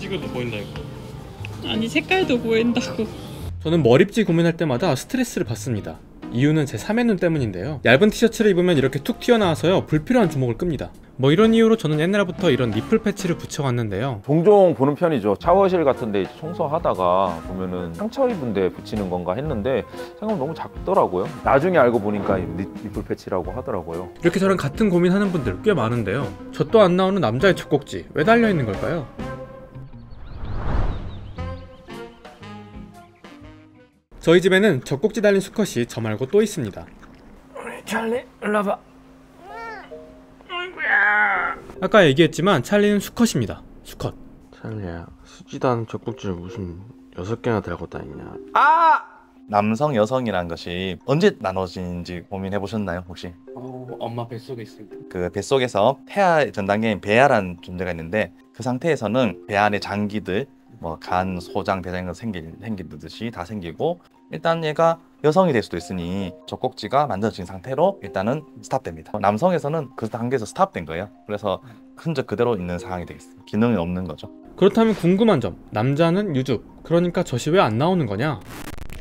찍어도 보인다 이거. 아니 색깔도 보인다고. 저는 머리띠 고민할 때마다 스트레스를 받습니다. 이유는 제 3의 눈 때문인데요. 얇은 티셔츠를 입으면 이렇게 툭 튀어나와서요 불필요한 주목을 끕니다. 뭐 이런 이유로 저는 옛날부터 이런 니플 패치를 붙여왔는데요. 종종 보는 편이죠. 샤워실 같은데 청소하다가 보면은 상처 입은 데 붙이는 건가 했는데 생각보다 너무 작더라고요. 나중에 알고 보니까 니플 패치라고 하더라고요. 이렇게 저랑 같은 고민하는 분들 꽤 많은데요. 저 또 안 나오는 남자의 젖꼭지 왜 달려있는 걸까요? 저희 집에는 젖꼭지 달린 수컷이 저 말고 또 있습니다. 찰리 일로 와봐. 아까 얘기했지만 찰리는 수컷입니다. 수컷. 찰리야, 수지도 않은 젖꼭지를 무슨 6개나 달고 다니냐. 남성, 여성이라는 것이 언제 나눠지는지 고민해 보셨나요, 혹시? 엄마 뱃속에 있습니다. 그 뱃속에서 태아 전 단계인 배아라는 존재가 있는데 그 상태에서는 배 안에 장기들, 뭐 간, 소장, 대장 생기듯이 다 생기고 일단 얘가 여성이 될 수도 있으니 젖꼭지가 만들어진 상태로 일단은 스탑됩니다. 남성에서는 그 단계에서 스탑된 거예요. 그래서 흔적 그대로 있는 상황이 되겠어요. 기능이 없는 거죠. 그렇다면 궁금한 점, 남자는 유죽, 그러니까 젖이 왜 안 나오는 거냐?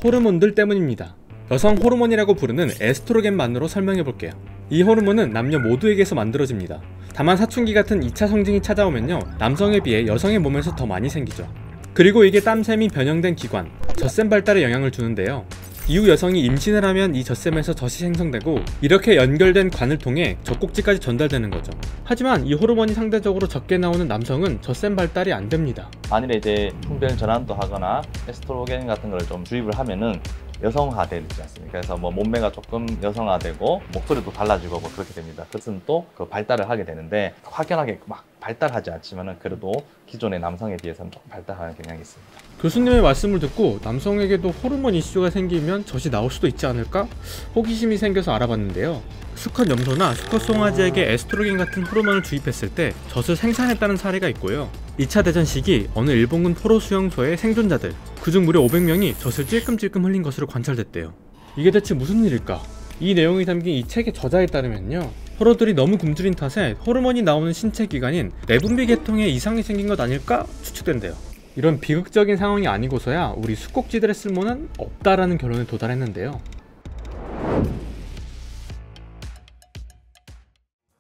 호르몬들 때문입니다. 여성 호르몬이라고 부르는 에스트로겐만으로 설명해 볼게요. 이 호르몬은 남녀 모두에게서 만들어집니다. 다만 사춘기 같은 2차 성징이 찾아오면요, 남성에 비해 여성의 몸에서 더 많이 생기죠. 그리고 이게 땀샘이 변형된 기관, 젖샘 발달에 영향을 주는데요. 이후 여성이 임신을 하면 이 젖샘에서 젖이 생성되고 이렇게 연결된 관을 통해 젖꼭지까지 전달되는 거죠. 하지만 이 호르몬이 상대적으로 적게 나오는 남성은 젖샘 발달이 안 됩니다. 만일에 이제 흉변 전환도 하거나 에스트로겐 같은 걸 좀 주입을 하면은 여성화되지 않습니까? 그래서 뭐 몸매가 조금 여성화되고 목소리도 달라지고 뭐 그렇게 됩니다. 그것은 또 그 발달을 하게 되는데 확연하게 막 발달하지 않지만은 그래도 기존의 남성에 비해서는 조금 발달하는 경향이 있습니다. 교수님의 말씀을 듣고 남성에게도 호르몬 이슈가 생기면 젖이 나올 수도 있지 않을까? 호기심이 생겨서 알아봤는데요. 수컷 염소나 수컷 송아지에게 에스트로겐 같은 호르몬을 주입했을 때 젖을 생산했다는 사례가 있고요. 2차 대전 시기 어느 일본군 포로 수용소의 생존자들, 그중 무려 500명이 젖을 찔끔찔끔 흘린 것으로 관찰됐대요. 이게 대체 무슨 일일까? 이 내용이 담긴 이 책의 저자에 따르면요, 포로들이 너무 굶주린 탓에 호르몬이 나오는 신체 기관인 내분비 계통에 이상이 생긴 것 아닐까 추측된대요. 이런 비극적인 상황이 아니고서야 우리 수꼭지들의 쓸모는 없다라는 결론에 도달했는데요.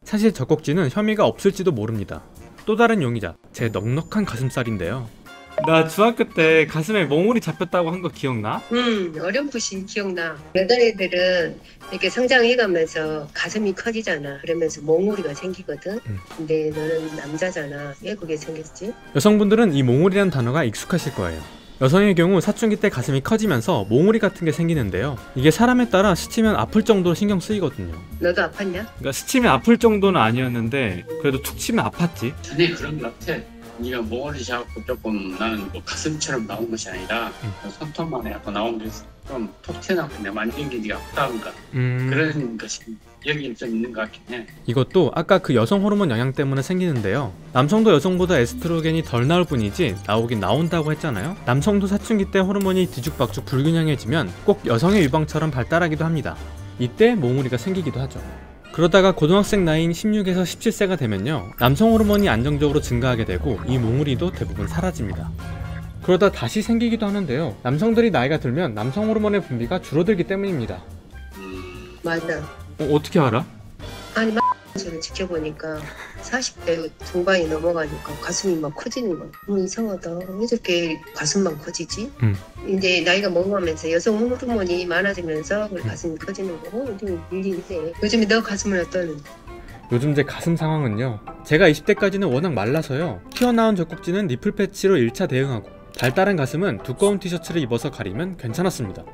사실 젖꼭지는 혐의가 없을지도 모릅니다. 또 다른 용의자, 제 넉넉한 가슴살인데요. 나 중학교 때 가슴에 몽울이 잡혔다고 한 거 기억나? 어렴풋이 기억나. 여자애들은 이렇게 성장해가면서 가슴이 커지잖아. 그러면서 몽우리가 생기거든. 근데 너는 남자잖아. 왜 그게 생겼지? 여성분들은 이 몽울이라는 단어가 익숙하실 거예요. 여성의 경우 사춘기 때 가슴이 커지면서 몽울이 같은 게 생기는데요. 이게 사람에 따라 스치면 아플 정도로 신경 쓰이거든요. 너도 아팠냐? 그러니까 스치면 아플 정도는 아니었는데 그래도 툭 치면 아팠지. 전에 그런 것 같아. 네가 몽골이 잡고 조금 나는 뭐 가슴처럼 나온 것이 아니라 손톱만 약간 나온 게 좀 톡 튀어나오고 내 만진 게 네가 아프다던가 그런 것이 여기 좀 있는 것 같긴 해. 이것도 아까 그 여성 호르몬 영향 때문에 생기는데요. 남성도 여성보다 에스트로겐이 덜 나올 뿐이지 나오긴 나온다고 했잖아요. 남성도 사춘기 때 호르몬이 뒤죽박죽 불균형해지면 꼭 여성의 유방처럼 발달하기도 합니다. 이때 몽우리가 생기기도 하죠. 그러다가 고등학생 나이인 16에서 17세가 되면요, 남성 호르몬이 안정적으로 증가하게 되고 이 몽우리도 대부분 사라집니다. 그러다 다시 생기기도 하는데요. 남성들이 나이가 들면 남성 호르몬의 분비가 줄어들기 때문입니다. 맞아. 어떻게 알아? 아니 저를 지켜보니까 40대 중반이 넘어가니까 가슴이 막 커지는 거야. 이상하다. 왜 저렇게 가슴만 커지지? 이제 나이가 먹어가면서 여성 호르몬이 많아지면서 가슴이 커지는 거고 좀 일리인데 요즘에 너 가슴은 어떠는데? 요즘 제 가슴 상황은요, 제가 20대까지는 워낙 말라서요, 튀어나온 젖꼭지는 니플 패치로 1차 대응하고 발달한 가슴은 두꺼운 티셔츠를 입어서 가리면 괜찮았습니다.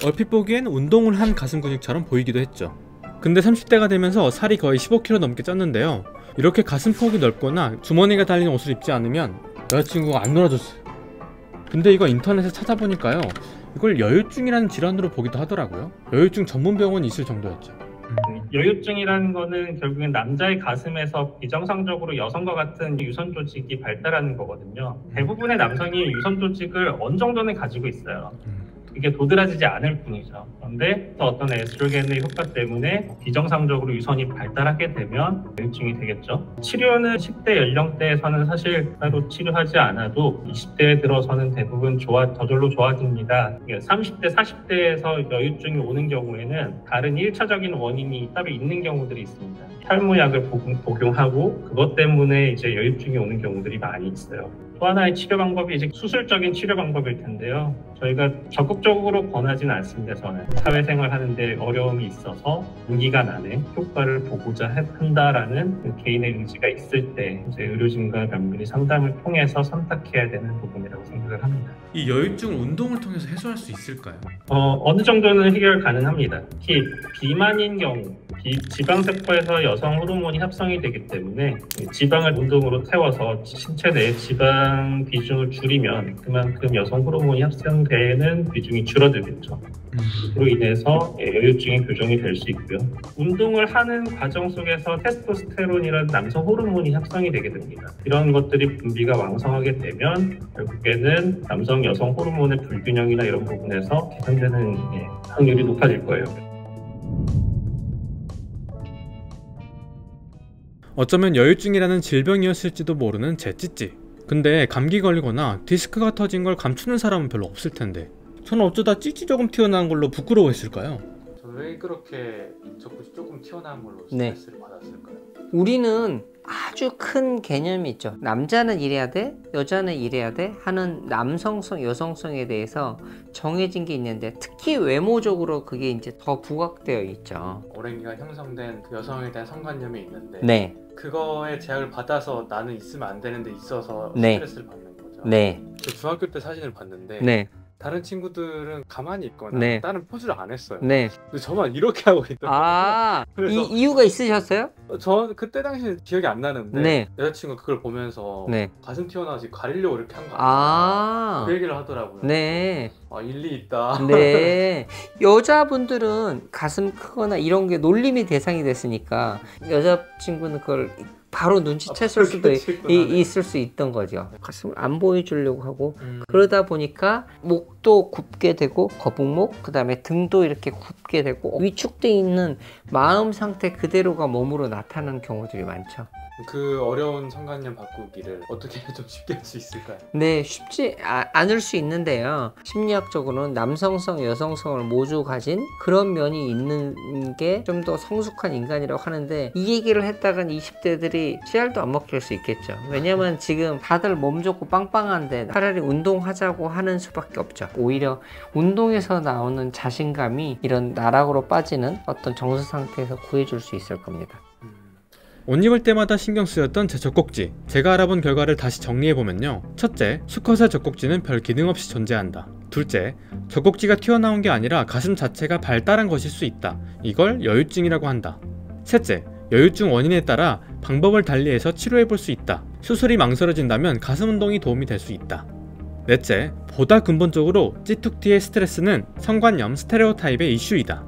얼핏 보기엔 운동을 한 가슴 근육처럼 보이기도 했죠. 근데 30대가 되면서 살이 거의 15kg 넘게 쪘는데요, 이렇게 가슴폭이 넓거나 주머니가 달린 옷을 입지 않으면 여자친구가 안 놀아줬어요. 근데 이거 인터넷에 찾아보니까요, 이걸 여유증이라는 질환으로 보기도 하더라고요. 여유증 전문 병원이 있을 정도였죠. 여유증이라는 거는 결국엔 남자의 가슴에서 비정상적으로 여성과 같은 유선 조직이 발달하는 거거든요. 대부분의 남성이 유선 조직을 어느 정도는 가지고 있어요. 그게 도드라지지 않을 뿐이죠. 그런데 어떤 에스트로겐의 효과 때문에 비정상적으로 유선이 발달하게 되면 여유증이 되겠죠. 치료는 10대 연령대에서는 사실 따로 치료하지 않아도 20대에 들어서는 대부분 저절로 좋아집니다. 30대, 40대에서 여유증이 오는 경우에는 다른 1차적인 원인이 따로 있는 경우들이 있습니다. 탈모약을 복용하고 그것 때문에 이제 여유증이 오는 경우들이 많이 있어요. 또 하나의 치료 방법이 이제 수술적인 치료 방법일 텐데요. 저희가 적극적으로 권하지는 않습니다. 저는 사회생활 하는데 어려움이 있어서 단기간 안에 효과를 보고자 한다라는 그 개인의 의지가 있을 때 이제 의료진과 면밀히 상담을 통해서 선택해야 되는 부분이라고 생각을 합니다. 이 여유증을 운동을 통해서 해소할 수 있을까요? 어느 정도는 해결 가능합니다. 특히 비만인 경우 지방세포에서 여성 호르몬이 합성이 되기 때문에 지방을 운동으로 태워서 신체 내의 지방 비중을 줄이면 그만큼 여성 호르몬이 합성되는 비중이 줄어들겠죠. 그로 인해서 여유증이 교정이 될 수 있고요. 운동을 하는 과정 속에서 테스토스테론이라는 남성 호르몬이 합성이 되게 됩니다. 이런 것들이 분비가 왕성하게 되면 결국에는 남성 여성 호르몬의 불균형이나 이런 부분에서 개선되는 확률이 높아질 거예요. 어쩌면 여유증이라는 질병이었을지도 모르는 제 찌찌. 근데 감기 걸리거나 디스크가 터진 걸 감추는 사람은 별로 없을 텐데 저는 어쩌다 찌찌 조금 튀어나온 걸로 부끄러워했을까요? 왜 그렇게 조금 튀어나온 걸로 스트레스를 받았을까요? 우리는 아주 큰 개념이 있죠. 남자는 이래야 돼, 여자는 이래야 돼 하는 남성성, 여성성에 대해서 정해진 게 있는데 특히 외모적으로 그게 이제 더 부각되어 있죠. 오랜 기간 형성된 그 여성에 대한 성관념이 있는데 네. 그거에 제약을 받아서 나는 있으면 안 되는데 있어서 네. 스트레스를 받는 거죠. 네. 저 중학교 때 사진을 봤는데 네. 다른 친구들은 가만히 있거나 네. 다른 포즈를 안 했어요. 네. 근데 저만 이렇게 하고 있더라고요. 아, 그래서 이유가 있으셨어요? 저 그때 당시에 기억이 안 나는데 네. 여자친구가 그걸 보면서 네. 가슴 튀어나와서 가리려고 이렇게 한 거 아니야? 아. 그 얘기를 하더라고요. 네. 아, 일리 있다. 네. 여자분들은 가슴 크거나 이런 게 놀림의 대상이 됐으니까 여자친구는 그걸 바로 눈치챘을 수도 있을 수 있던 거죠. 가슴을 안 보여주려고 하고 그러다 보니까 목도 굽게 되고 거북목, 그 다음에 등도 이렇게 굽게 되고 위축돼 있는 마음 상태 그대로가 몸으로 나타나는 경우들이 많죠. 그 어려운 성관념 바꾸기를 어떻게 좀 쉽게 할 수 있을까요? 네, 쉽지 않을 수 있는데요. 심리학적으로는 남성성, 여성성을 모두 가진 그런 면이 있는 게 좀 더 성숙한 인간이라고 하는데 이 얘기를 했다간 20대들이 씨알도 안 먹힐 수 있겠죠. 왜냐면 지금 다들 몸 좋고 빵빵한데 차라리 운동하자고 하는 수밖에 없죠. 오히려 운동에서 나오는 자신감이 이런 나락으로 빠지는 어떤 정서 상태에서 구해줄 수 있을 겁니다. 옷 입을 때마다 신경 쓰였던 제 젖꼭지. 제가 알아본 결과를 다시 정리해보면요. 첫째, 수컷의 젖꼭지는 별 기능 없이 존재한다. 둘째, 젖꼭지가 튀어나온 게 아니라 가슴 자체가 발달한 것일 수 있다. 이걸 여유증이라고 한다. 셋째, 여유증 원인에 따라 방법을 달리해서 치료해볼 수 있다. 수술이 망설여진다면 가슴 운동이 도움이 될 수 있다. 넷째, 보다 근본적으로 찌툭티의 스트레스는 성관념 스테레오타입의 이슈이다.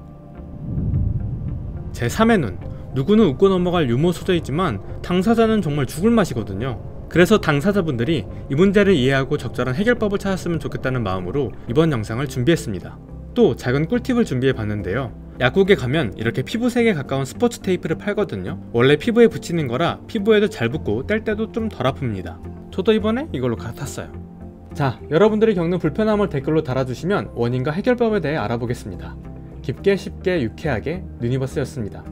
제3의 눈. 누구는 웃고 넘어갈 유머 소재이지만 당사자는 정말 죽을 맛이거든요. 그래서 당사자분들이 이 문제를 이해하고 적절한 해결법을 찾았으면 좋겠다는 마음으로 이번 영상을 준비했습니다. 또 작은 꿀팁을 준비해봤는데요. 약국에 가면 이렇게 피부색에 가까운 스포츠 테이프를 팔거든요. 원래 피부에 붙이는 거라 피부에도 잘 붙고 뗄 때도 좀 덜 아픕니다. 저도 이번에 이걸로 갈아탔어요. 자, 여러분들이 겪는 불편함을 댓글로 달아주시면 원인과 해결법에 대해 알아보겠습니다. 깊게 쉽게 유쾌하게 누니버스였습니다.